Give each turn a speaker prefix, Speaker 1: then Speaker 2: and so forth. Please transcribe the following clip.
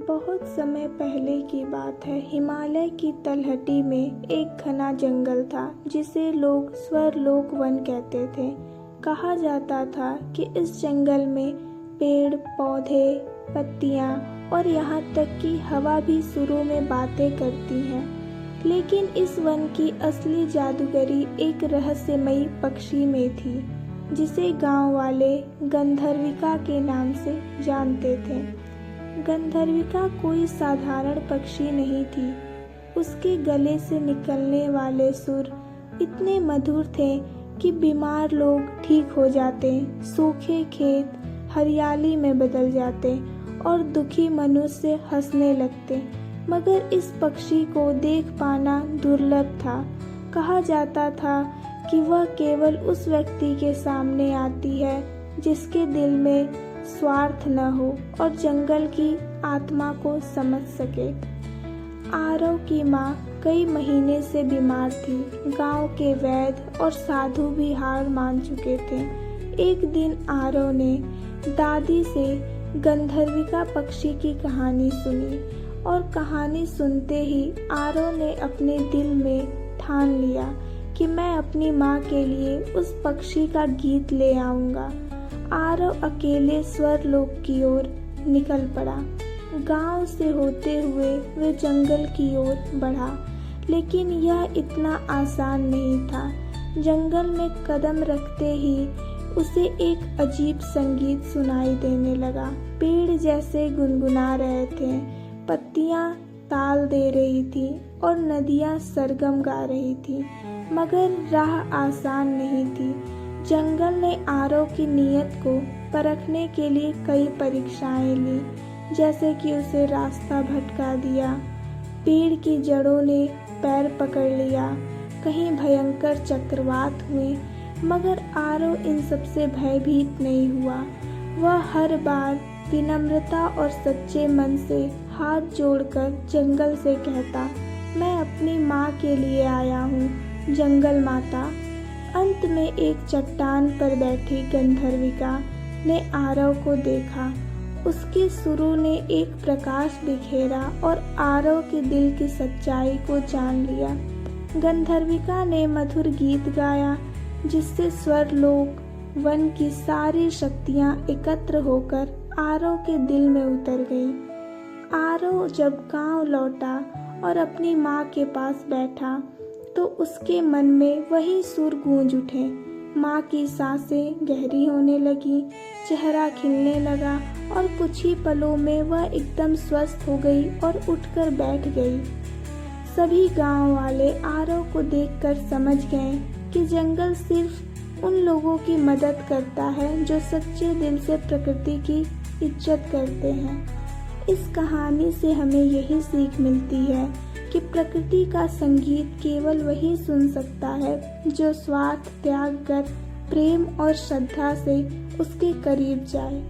Speaker 1: बहुत समय पहले की बात है। हिमालय की तलहटी में एक घना जंगल था जिसे लोग स्वर्लोक वन कहते थे। कहा जाता था कि इस जंगल में पेड़ पौधे पत्तियां और यहाँ तक कि हवा भी सुरों में बातें करती हैं। लेकिन इस वन की असली जादूगरी एक रहस्यमयी पक्षी में थी जिसे गांव वाले गंधर्विका के नाम से जानते थे। गंधर्विका कोई साधारण पक्षी नहीं थी। उसके गले से निकलने वाले सुर इतने मधुर थे कि बीमार लोग ठीक हो जाते, सूखे खेत हरियाली में बदल जाते और दुखी मनुष्य हंसने लगते। मगर इस पक्षी को देख पाना दुर्लभ था। कहा जाता था कि वह केवल उस व्यक्ति के सामने आती है जिसके दिल में स्वार्थ न हो और जंगल की आत्मा को समझ सके। आरव की माँ कई महीने से बीमार थी। गांव के वैद्य और साधु भी हार मान चुके थे। एक दिन आरव ने दादी से गंधर्विका पक्षी की कहानी सुनी और कहानी सुनते ही आरव ने अपने दिल में ठान लिया कि मैं अपनी माँ के लिए उस पक्षी का गीत ले आऊँगा। आरव अकेले स्वर्लोक की ओर निकल पड़ा। गांव से होते हुए वे जंगल की ओर बढ़ा, लेकिन यह इतना आसान नहीं था। जंगल में कदम रखते ही उसे एक अजीब संगीत सुनाई देने लगा। पेड़ जैसे गुनगुना रहे थे, पत्तियां ताल दे रही थी और नदियां सरगम गा रही थी। मगर राह आसान नहीं थी। जंगल ने आरव की नीयत को परखने के लिए कई परीक्षाएं ली, जैसे कि उसे रास्ता भटका दिया, पेड़ की जड़ों ने पैर पकड़ लिया, कहीं भयंकर चक्रवात हुए। मगर आरव इन सबसे भयभीत नहीं हुआ। वह हर बार विनम्रता और सच्चे मन से हाथ जोड़कर जंगल से कहता, मैं अपनी माँ के लिए आया हूँ, जंगल माता। अंत में एक चट्टान पर बैठी गंधर्विका ने आरव को देखा। उसके सुरों ने एक प्रकाश बिखेरा और आरव के दिल की सच्चाई को जान लिया। गंधर्विका ने मधुर गीत गाया जिससे स्वर्लोक वन की सारी शक्तियां एकत्र होकर आरव के दिल में उतर गई। आरव जब गांव लौटा और अपनी माँ के पास बैठा तो उसके मन में वही सुर गूंज उठे। माँ की सांसें गहरी होने लगी, चेहरा खिलने लगा और कुछ ही पलों में वह एकदम स्वस्थ हो गई और उठकर बैठ गई। सभी गांव वाले आरव को देखकर समझ गए कि जंगल सिर्फ उन लोगों की मदद करता है जो सच्चे दिल से प्रकृति की इज्जत करते हैं। इस कहानी से हमें यही सीख मिलती है कि प्रकृति का संगीत केवल वही सुन सकता है जो स्वार्थ त्याग कर प्रेम और श्रद्धा से उसके करीब जाए।